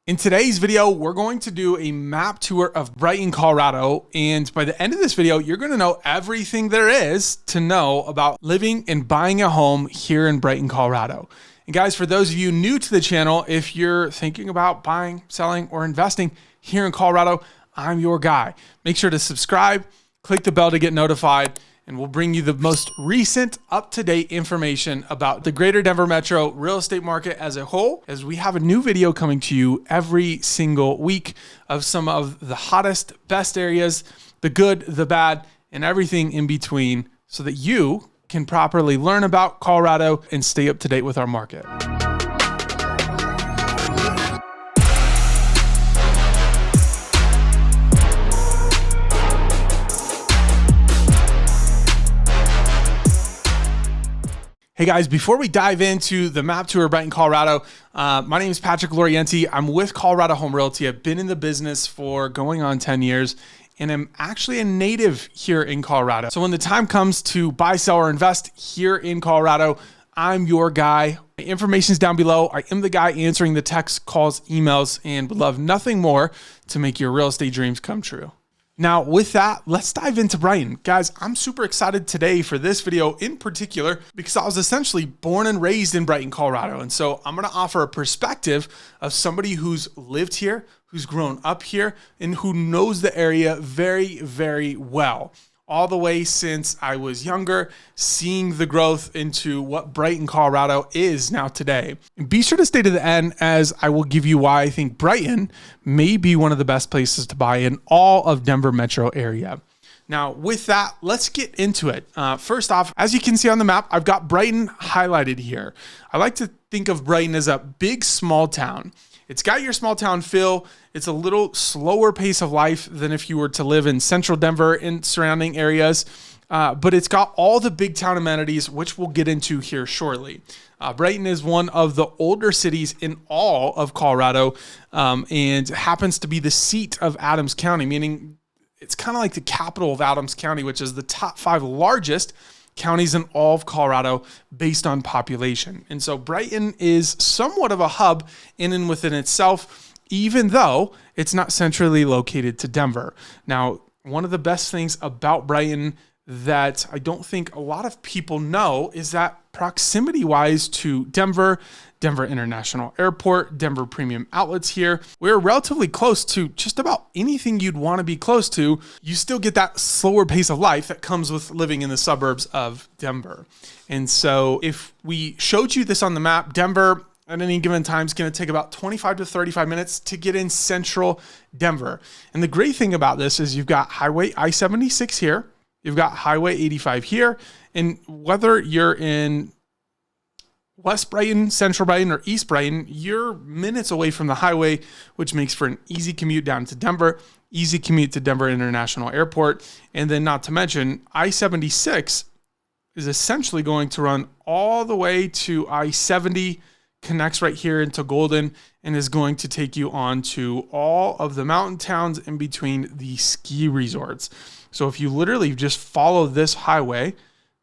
In today's video, we're going to do a map tour of Brighton, Colorado. And by the end of this video, you're going to know everything there is to know about living and buying a home here in Brighton, Colorado. And guys, for those of you new to the channel, if you're thinking about buying, selling, or investing here in Colorado, I'm your guy. Make sure to subscribe, click the bell to get notified, and we'll bring you the most recent up-to-date information about the greater Denver metro real estate market as a whole, as we have a new video coming to you every single week of some of the hottest, best areas, the good, the bad, and everything in between, so that you can properly learn about Colorado and stay up to date with our market. Hey guys, before we dive into the map tour of Brighton, Colorado, my name is Patrick Lorienti. I'm with Colorado Home Realty. I've been in the business for going on 10 years, and I'm actually a native here in Colorado. So when the time comes to buy, sell, or invest here in Colorado, I'm your guy. My information's down below. I am the guy answering the texts, calls, emails, and would love nothing more to make your real estate dreams come true. Now, with that, let's dive into Brighton. Guys, I'm super excited today for this video in particular because I was essentially born and raised in Brighton, Colorado. And so I'm gonna offer a perspective of somebody who's lived here, who's grown up here, and who knows the area very, very well. All the way since I was younger, seeing the growth into what Brighton, Colorado is now today. And be sure to stay to the end, as I will give you why I think Brighton may be one of the best places to buy in all of Denver metro area. Now, with that, let's get into it. First off, as you can see on the map, I've got Brighton highlighted here. I like to think of Brighton as a big, small town. It's got your small town feel. It's a little slower pace of life than if you were to live in central Denver and surrounding areas, but it's got all the big town amenities, which we'll get into here shortly. Brighton is one of the older cities in all of Colorado, and happens to be the seat of Adams County, meaning it's kind of like the capital of Adams County, which is the top 5 largest counties in all of Colorado based on population. And so Brighton is somewhat of a hub in and within itself, even though it's not centrally located to Denver. Now, one of the best things about Brighton that I don't think a lot of people know is that proximity-wise to Denver, Denver International Airport, Denver Premium Outlets here, we're relatively close to just about anything you'd want to be close to. You still get that slower pace of life that comes with living in the suburbs of Denver. And so if we showed you this on the map, Denver at any given time is going to take about 25 to 35 minutes to get in central Denver. And the great thing about this is you've got Highway I-76 here, you've got Highway 85 here, and whether you're in West Brighton, Central Brighton, or East Brighton, you're minutes away from the highway, which makes for an easy commute down to Denver, easy commute to Denver International Airport, and then not to mention I-76 is essentially going to run all the way to I-70, connects right here into Golden, and is going to take you on to all of the mountain towns in between the ski resorts. So if you literally just follow this highway,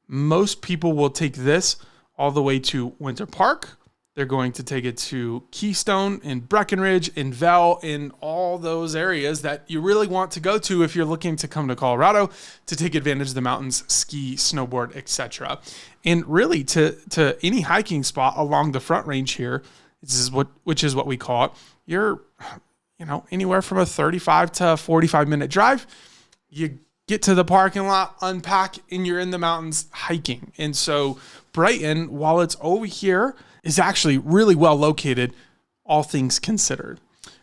most people will take this all the way to Winter Park. They're going to take it to Keystone and Breckenridge and Vel and all those areas that you really want to go to if you're looking to come to Colorado to take advantage of the mountains, ski, snowboard, etc. And really to any hiking spot along the Front Range here, which is what we call it, you're anywhere from a 35 to 45 minute drive. You get to the parking lot, unpack, and you're in the mountains hiking. And so Brighton, while it's over here, is actually really well located, all things considered.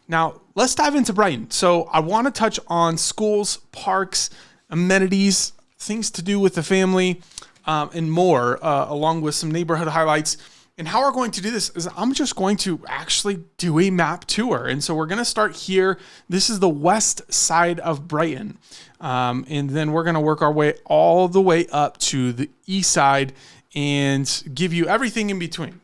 Now, let's dive into Brighton. So I want to touch on schools, parks, amenities, things to do with the family, and more, along with some neighborhood highlights. And how we're going to do this is I'm just going to actually do a map tour. And so we're going to start here. This is the west side of Brighton. And then we're going to work our way all the way up to the east side and give you everything in between.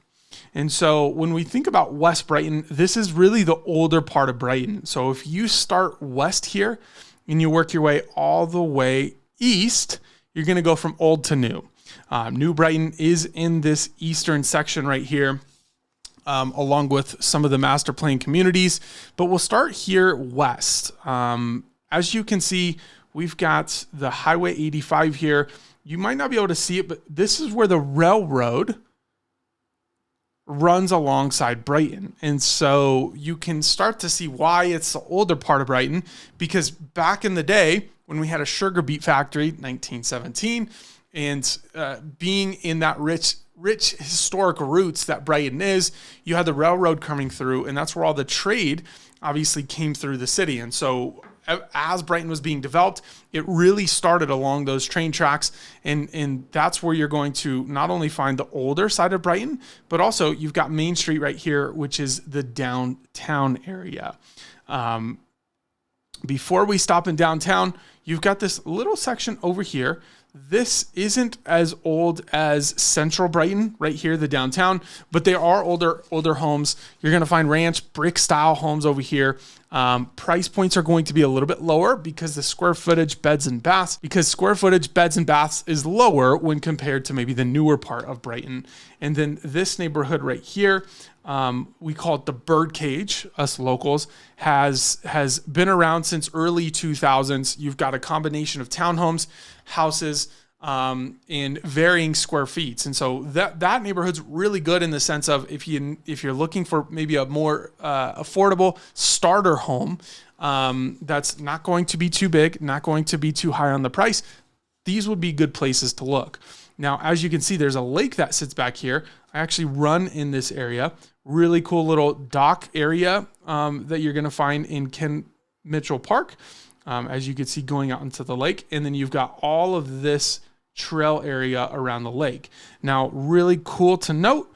And so when we think about West Brighton, this is really the older part of Brighton. So if you start west here and you work your way all the way east, you're going to go from old to new. New Brighton is in this eastern section right here. along with some of the master plan communities. But we'll start here west. As you can see, we've got the Highway 85 here. You might not be able to see it, but this is where the railroad runs alongside Brighton. And so you can start to see why it's the older part of Brighton, because back in the day when we had a sugar beet factory, 1917, and being in that rich historic roots that Brighton is, you had the railroad coming through, and that's where all the trade obviously came through the city. And so as Brighton was being developed, it really started along those train tracks. And that's where you're going to not only find the older side of Brighton, but also you've got Main Street right here, which is the downtown area. Before we stop in downtown, you've got this little section over here. This isn't as old as Central Brighton right here, the downtown, but they are older homes. You're going to find ranch brick style homes over here. Price points are going to be a little bit lower because the square footage beds and baths is lower when compared to maybe the newer part of Brighton. And then this neighborhood right here, we call it the Birdcage, us locals, has been around since early 2000s. You've got a combination of townhomes, houses, in varying square feet. And so that neighborhood's really good in the sense of if you're looking for maybe a more affordable starter home, that's not going to be too big, not going to be too high on the price, these would be good places to look. Now, as you can see, there's a lake that sits back here. I actually run in this area. Really cool little dock area that you're going to find in Ken Mitchell Park, as you can see going out into the lake. And then you've got all of this trail area around the lake. Now, really cool to note,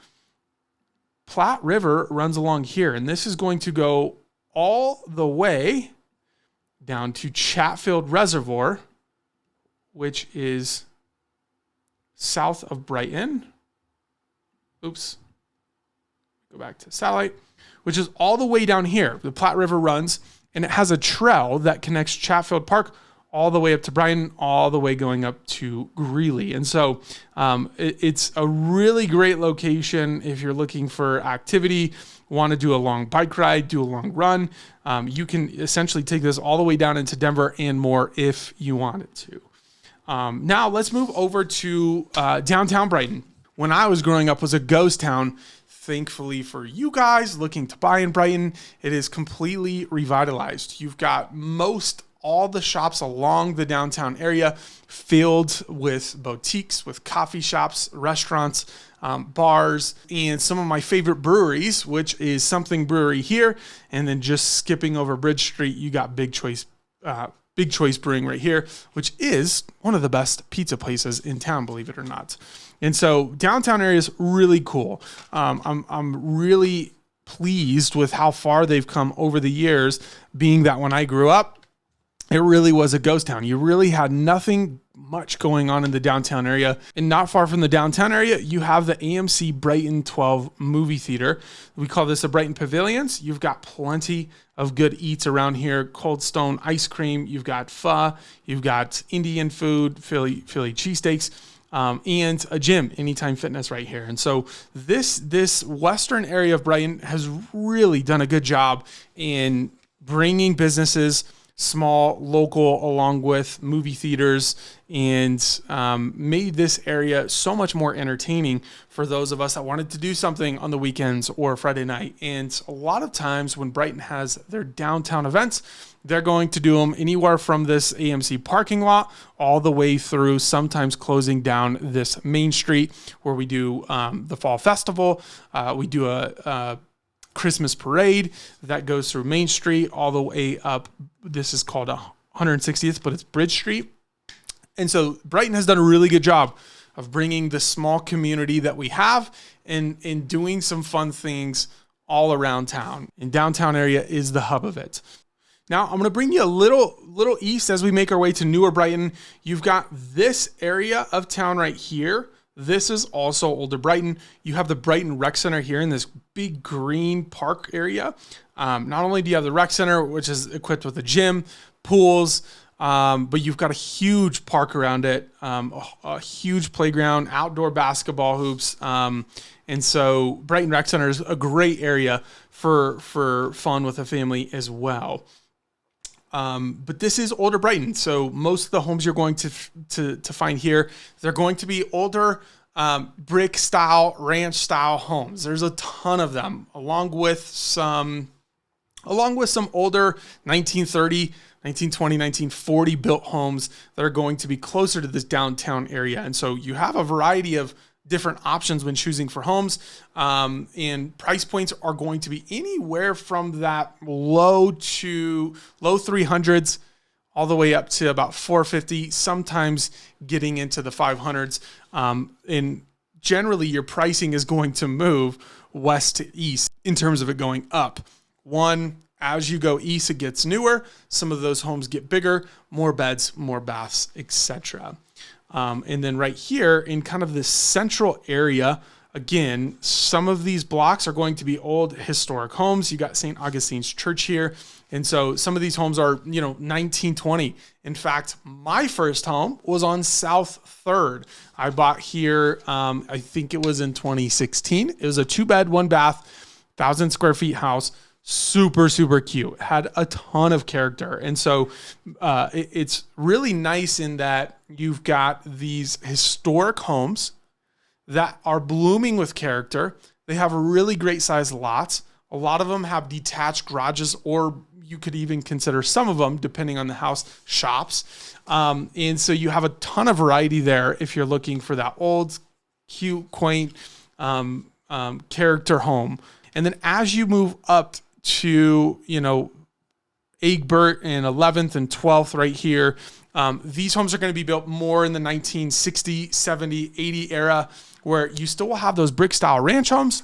Platte River runs along here, and this is going to go all the way down to Chatfield Reservoir, which is south of Brighton. Oops. Go back to satellite, which is all the way down here. The Platte River runs, and it has a trail that connects Chatfield Park all the way up to Brighton, all the way going up to Greeley. And so it's a really great location if you're looking for activity, want to do a long bike ride, do a long run. You can essentially take this all the way down into Denver and more if you wanted to. Now let's move over to downtown Brighton. When I was growing up, was a ghost town. Thankfully for you guys looking to buy in Brighton, it is completely revitalized. You've got all the shops along the downtown area filled with boutiques, with coffee shops, restaurants, bars, and some of my favorite breweries, which is Something Brewery here. And then just skipping over Bridge Street, you got Big Choice Brewing right here, which is one of the best pizza places in town, believe it or not. And so downtown area is really cool. I'm really pleased with how far they've come over the years, being that when I grew up, it really was a ghost town. You really had nothing much going on in the downtown area. And not far from the downtown area, you have the AMC Brighton 12 movie theater. We call this the Brighton Pavilions. You've got plenty of good eats around here. Cold Stone ice cream. You've got pho. You've got Indian food, Philly cheesesteaks. And a gym, Anytime Fitness right here. And so this western area of Brighton has really done a good job in bringing businesses, small, local, along with movie theaters, and made this area so much more entertaining for those of us that wanted to do something on the weekends or Friday night. And a lot of times when Brighton has their downtown events, they're going to do them anywhere from this AMC parking lot all the way through, sometimes closing down this Main Street where we do the Fall Festival. We do a Christmas parade that goes through Main Street all the way up. This is called 160th, but it's Bridge Street. And so Brighton has done a really good job of bringing the small community that we have and doing some fun things all around town. And downtown area is the hub of it. Now, I'm going to bring you a little east as we make our way to newer Brighton. You've got this area of town right here. This is also older Brighton. You have the Brighton Rec Center here in this big green park area. Not only do you have the rec center, which is equipped with a gym, pools, but you've got a huge park around it, a huge playground, outdoor basketball hoops. And so Brighton Rec Center is a great area for fun with a family as well. But this is older Brighton. So most of the homes you're going to find here, they're going to be older, brick style, ranch style homes. There's a ton of them, along with some older 1930, 1920, 1940 built homes that are going to be closer to this downtown area. And so you have a variety of different options when choosing for homes. And price points are going to be anywhere from that low 300s all the way up to about 450, sometimes getting into the 500s. And generally your pricing is going to move west to east in terms of it going up. As you go east, it gets newer. Some of those homes get bigger, more beds, more baths, etc. And then right here in kind of this central area, again, some of these blocks are going to be old historic homes. You got St. Augustine's Church here. And so some of these homes are, 1920. In fact, my first home was on South 3rd. I bought here, I think it was in 2016. It was a 2-bed, 1-bath, 1,000 square feet house. Super, super cute. Had a ton of character. And so it's really nice in that you've got these historic homes that are blooming with character. They have really great sized lots. A lot of them have detached garages, or you could even consider some of them, depending on the house, shops. And so you have a ton of variety there if you're looking for that old, cute, quaint character home. And then as you move up to, Egbert and 11th and 12th right here, these homes are going to be built more in the 1960, 70, 80 era, where you still will have those brick style ranch homes,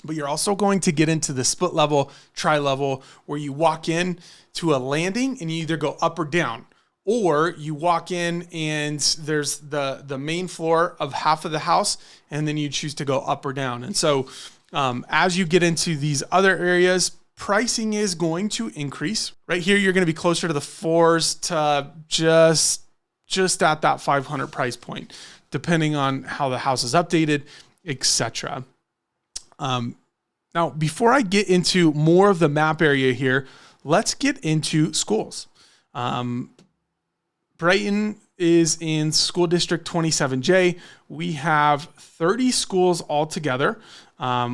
but you're also going to get into the split level, tri-level, where you walk in to a landing and you either go up or down, or you walk in and there's the main floor of half of the house, and then you choose to go up or down. And so as you get into these other areas, pricing is going to increase. Right here, you're going to be closer to the 4s to just at that 500 price point, depending on how the house is updated, etc. Now, before I get into more of the map area here, let's get into schools. Brighton is in School District 27J. We have 30 schools altogether.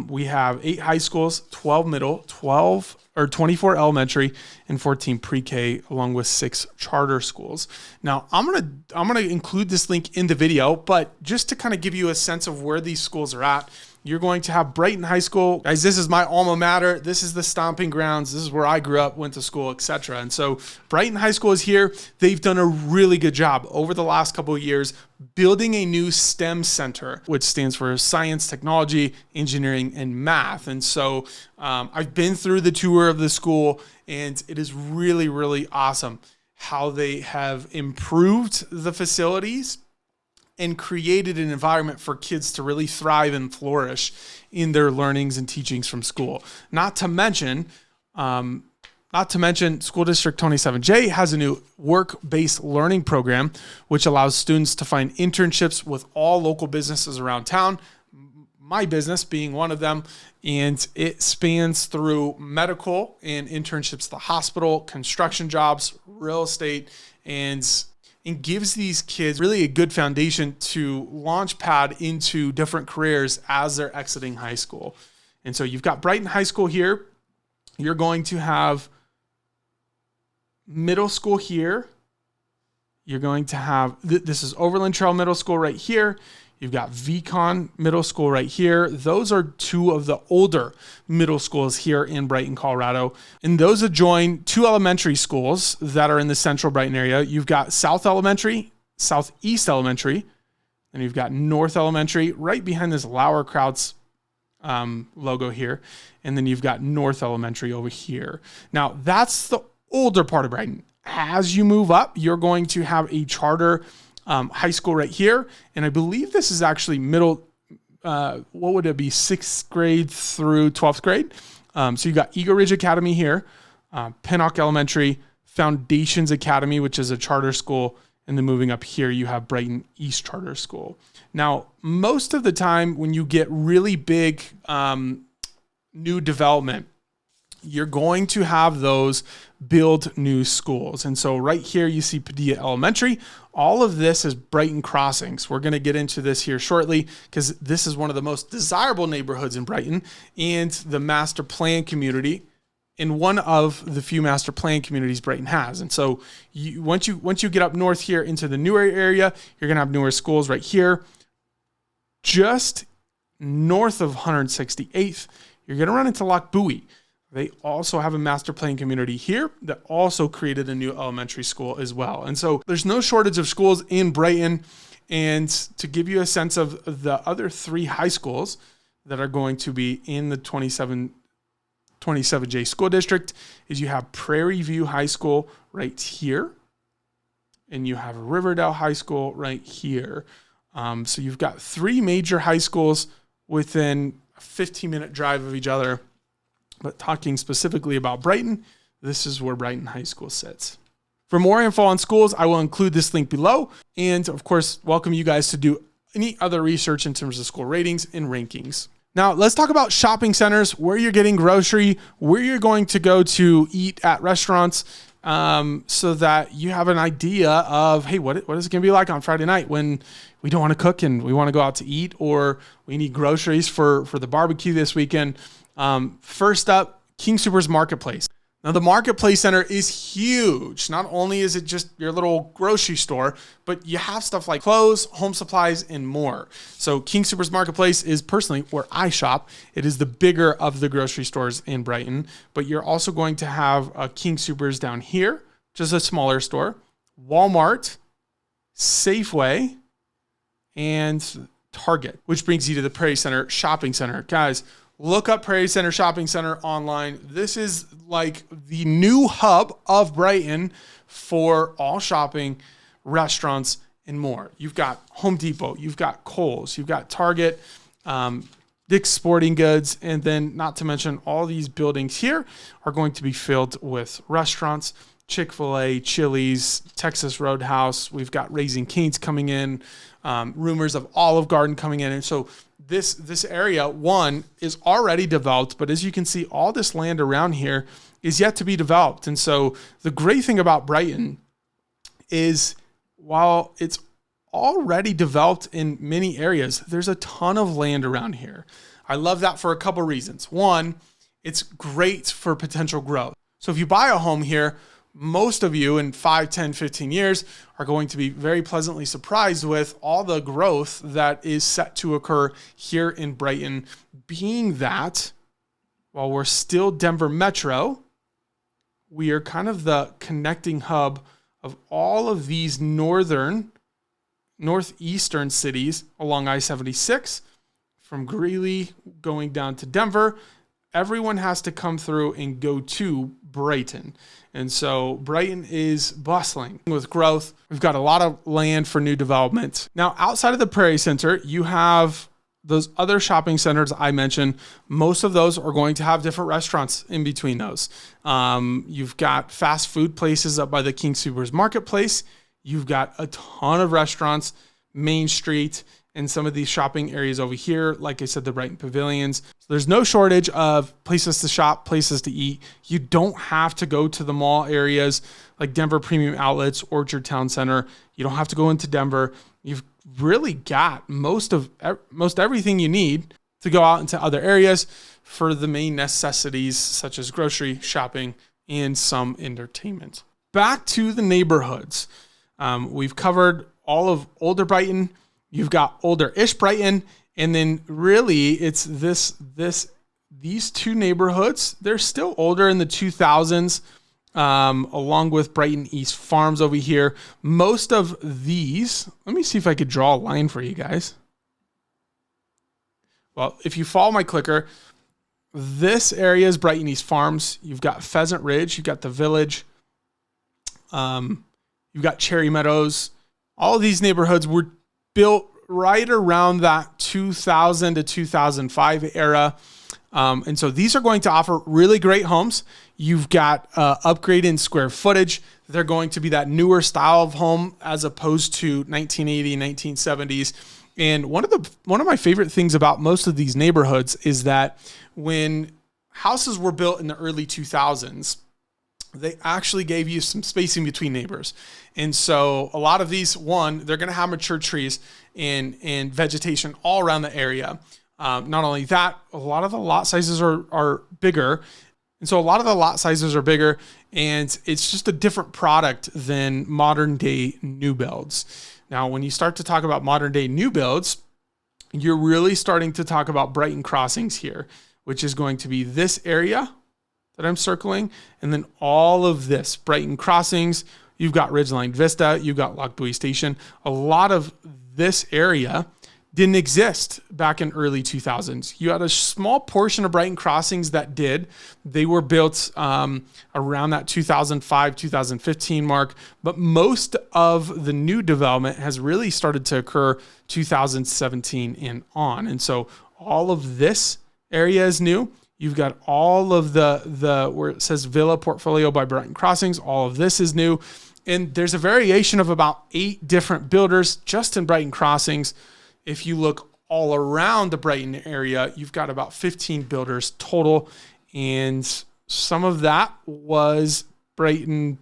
We have 8 high schools, 12 middle, 24 elementary, and 14 pre-K, along with 6 charter schools. Now, I'm gonna include this link in the video, but just to kind of give you a sense of where these schools are at, you're going to have Brighton High School. Guys, this is my alma mater. This is the stomping grounds. This is where I grew up, went to school, etc. And so Brighton High School is here. They've done a really good job over the last couple of years building a new STEM center, which stands for science, technology, engineering, and math. And so I've been through the tour of the school, and it is really, really awesome how they have improved the facilities and created an environment for kids to really thrive and flourish in their learnings and teachings from school. Not to mention, School District 27J has a new work-based learning program, which allows students to find internships with all local businesses around town, my business being one of them. And it spans through medical and internships, the hospital, construction jobs, real estate, and gives these kids really a good foundation to launch pad into different careers as they're exiting high school. And so you've got Brighton High School here. You're going to have middle school here. You're going to have, this is Overland Trail Middle School right here. You've got VCon Middle School right here. Those are 2 of the older middle schools here in Brighton, Colorado. And those adjoin 2 elementary schools that are in the central Brighton area. You've got South Elementary, Southeast Elementary, and you've got North Elementary right behind this Lauerkraut's logo here. And then you've got North Elementary over here. Now, that's the older part of Brighton. As you move up, you're going to have a charter high school right here. And I believe this is actually middle, what would it be, 6th grade through 12th grade. So you got Eagle Ridge Academy here, Pinnock Elementary, Foundations Academy, which is a charter school. And then moving up here, you have Brighton East Charter School. Now, most of the time when you get really big new development, you're going to have those build new schools. And so right here, you see Padilla Elementary. All of this is Brighton Crossings. We're going to get into this here shortly because this is one of the most desirable neighborhoods in Brighton and the master plan community in one of the few master plan communities Brighton has. And so once you get up north here into the newer area, you're going to have newer schools right here. Just north of 168th, you're going to run into Loch Buoy. They also have a master plan community here that also created a new elementary school as well. And so there's no shortage of schools in Brighton. And to give you a sense of the other 3 high schools that are going to be in the 27J school district is you have Prairie View High School right here. And you have Riverdale High School right here. So you've got 3 major high schools within a 15-minute drive of each other. But talking specifically about Brighton, this is where Brighton High School sits. For more info on schools, I will include this link below. And of course, welcome you guys to do any other research in terms of school ratings and rankings. Now, let's talk about shopping centers, where you're getting grocery, where you're going to go to eat at restaurants, so that you have an idea of, hey, what is it going to be like on Friday night when we don't want to cook and we want to go out to eat, or we need groceries for the barbecue this weekend. First up, King Soopers Marketplace. Now, the Marketplace Center is huge. Not only is it just your little grocery store, but you have stuff like clothes, home supplies, and more. So King Soopers Marketplace is personally where I shop. It is the bigger of the grocery stores in Brighton, but you're also going to have a King Soopers down here, just a smaller store, Walmart, Safeway, and Target, which brings you to the Prairie Center Shopping Center. Guys, look up Prairie Center Shopping Center online. This is like the new hub of Brighton for all shopping, restaurants, and more. You've got Home Depot, you've got Kohl's, you've got Target, Dick's Sporting Goods, and then not to mention all these buildings here are going to be filled with restaurants, Chick-fil-A, Chili's, Texas Roadhouse. We've got Raising Cane's coming in, rumors of Olive Garden coming in. And so this area, one, is already developed, but as you can see, all this land around here is yet to be developed. And so the great thing about Brighton is while it's already developed in many areas, there's a ton of land around here. I love that for a couple reasons. One, it's great for potential growth. So if you buy a home here, most of you in 5, 10, 15 years are going to be very pleasantly surprised with all the growth that is set to occur here in Brighton, being that while we're still Denver Metro, we are kind of the connecting hub of all of these northeastern cities along I-76, from Greeley going down to Denver. Everyone has to come through and go to Brighton. And so Brighton is bustling with growth. We've got a lot of land for new development. Now, outside of the Prairie Center, you have those other shopping centers I mentioned. Most of those are going to have different restaurants in between those. You've got fast food places up by the King Soopers Marketplace. You've got a ton of restaurants, Main Street, and some of these shopping areas over here. Like I said, the Brighton Pavilions. So there's no shortage of places to shop, places to eat. You don't have to go to the mall areas like Denver Premium Outlets, Orchard Town Center. You don't have to go into Denver. You've really got most everything you need to go out into other areas for the main necessities such as grocery, shopping, and some entertainment. Back to the neighborhoods. We've covered all of older Brighton. You've got older-ish Brighton, and then really it's these two neighborhoods. They're still older in the 2000s, along with Brighton East Farms over here. Most of these, let me see if I could draw a line for you guys. Well, if you follow my clicker, this area is Brighton East Farms. You've got Pheasant Ridge, you've got the Village, you've got Cherry Meadows. All of these neighborhoods were built right around that 2000 to 2005 era. And so these are going to offer really great homes. You've got upgrade in square footage. They're going to be that newer style of home as opposed to 1980, 1970s. And one of my favorite things about most of these neighborhoods is that when houses were built in the early 2000s, they actually gave you some spacing between neighbors. And so a lot of these, they're going to have mature trees and vegetation all around the area. Not only that, a lot of the lot sizes are bigger. And so a lot of the lot sizes are bigger, and it's just a different product than modern day new builds. Now, when you start to talk about modern day new builds, you're really starting to talk about Brighton Crossings here, which is going to be this area that I'm circling. And then all of this Brighton Crossings, you've got Ridgeline Vista, you've got Lock Buoy Station. A lot of this area didn't exist back in early 2000s. You had a small portion of Brighton Crossings that did. They were built around that 2005, 2015 mark, but most of the new development has really started to occur 2017 and on. And so all of this area is new. You've got all of the where it says Villa Portfolio by Brighton Crossings. All of this is new. And there's a variation of about 8 different builders just in Brighton Crossings. If you look all around the Brighton area, you've got about 15 builders total. And some of that was Brighton.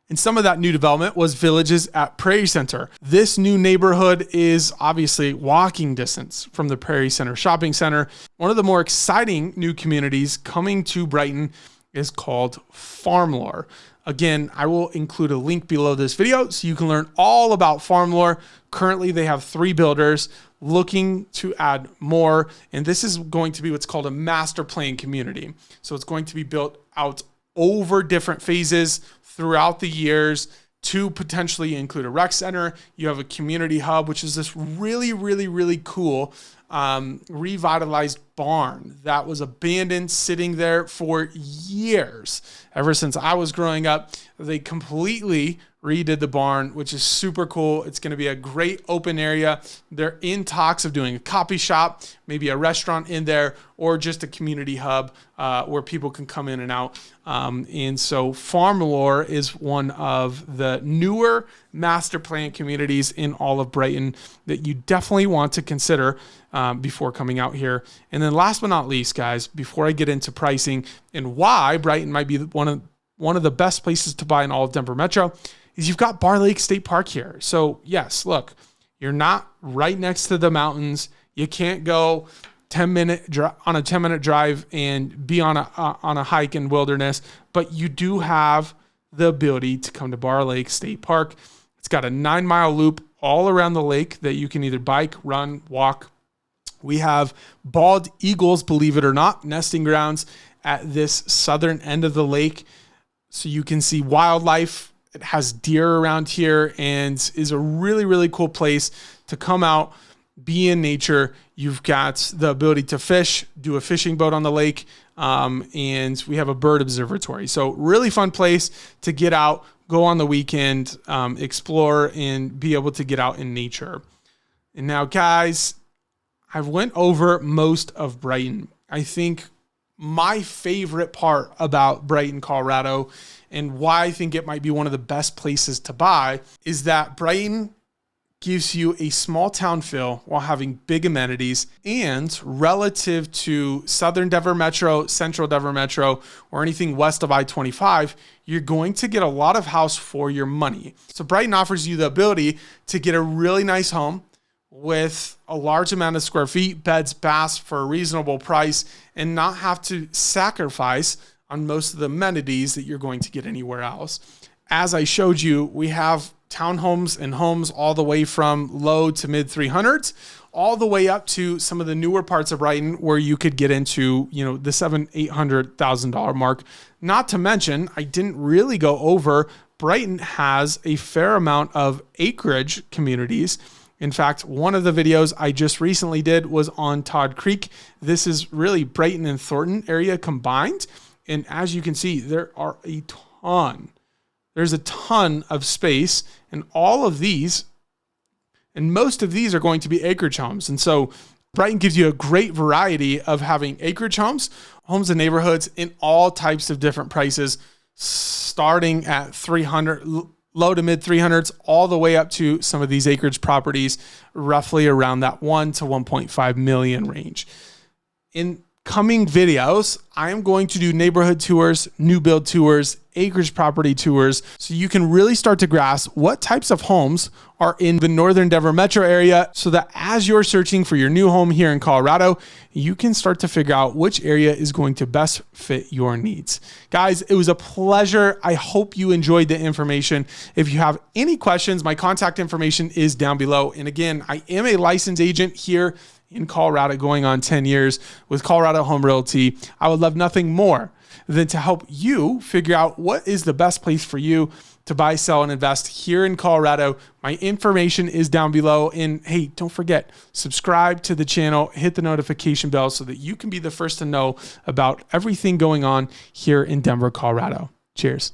And some of that new development was Villages at Prairie Center. This new neighborhood is obviously walking distance from the Prairie Center Shopping Center. One of the more exciting new communities coming to Brighton is called Farm Lore. Again, I will include a link below this video so you can learn all about Farm Lore. Currently, they have 3 builders looking to add more. And this is going to be what's called a master plan community. So it's going to be built out over different phases throughout the years to potentially include a rec center. You have a community hub, which is this really, really, really cool revitalized barn that was abandoned, sitting there for years. Ever since I was growing up, they completely redid the barn, which is super cool. It's going to be a great open area. They're in talks of doing a coffee shop, maybe a restaurant in there, or just a community hub where people can come in and out. And so Farm Lore is one of the newer master plan communities in all of Brighton that you definitely want to consider before coming out here. And then last but not least, guys, before I get into pricing and why Brighton might be one of the best places to buy in all of Denver Metro, is you've got Bar Lake State Park here. So yes, look, you're not right next to the mountains. You can't go 10-minute on a 10-minute drive and be on a hike in wilderness, but you do have the ability to come to Bar Lake State Park. It's got a 9-mile loop all around the lake that you can either bike, run, walk. We have bald eagles, believe it or not, nesting grounds at this southern end of the lake. So you can see wildlife. It has deer around here and is a really, really cool place to come out, be in nature. You've got the ability to fish, do a fishing boat on the lake, and we have a bird observatory. So really fun place to get out, go on the weekend, explore, and be able to get out in nature. And now, guys, I've went over most of Brighton. I think my favorite part about Brighton, Colorado, and why I think it might be one of the best places to buy is that Brighton gives you a small town feel while having big amenities, and relative to Southern Denver Metro, Central Denver Metro, or anything west of I-25, you're going to get a lot of house for your money. So Brighton offers you the ability to get a really nice home with a large amount of square feet, beds, baths for a reasonable price, and not have to sacrifice on most of the amenities that you're going to get anywhere else. As I showed you, we have townhomes and homes all the way from low to mid 300s, all the way up to some of the newer parts of Brighton where you could get into, the $700,000-$800,000 mark. Not to mention, I didn't really go over, Brighton has a fair amount of acreage communities. In fact, one of the videos I just recently did was on Todd Creek. This is really Brighton and Thornton area combined. And as you can see, there's a ton of space, and all of these, and most of these are going to be acreage homes. And so Brighton gives you a great variety of having acreage homes and neighborhoods in all types of different prices, starting at 300, low to mid 300s, all the way up to some of these acreage properties, roughly around that 1 to 1.5 million range. In coming videos, I am going to do neighborhood tours, new build tours, acreage property tours, so you can really start to grasp what types of homes are in the Northern Denver metro area, so that as you're searching for your new home here in Colorado, you can start to figure out which area is going to best fit your needs. Guys, it was a pleasure. I hope you enjoyed the information. If you have any questions, my contact information is down below. And again, I am a licensed agent here in Colorado, going on 10 years with Colorado Home Realty. I would love nothing more than to help you figure out what is the best place for you to buy, sell, and invest here in Colorado. My information is down below. And hey, don't forget, subscribe to the channel, hit the notification bell so that you can be the first to know about everything going on here in Denver, Colorado. Cheers.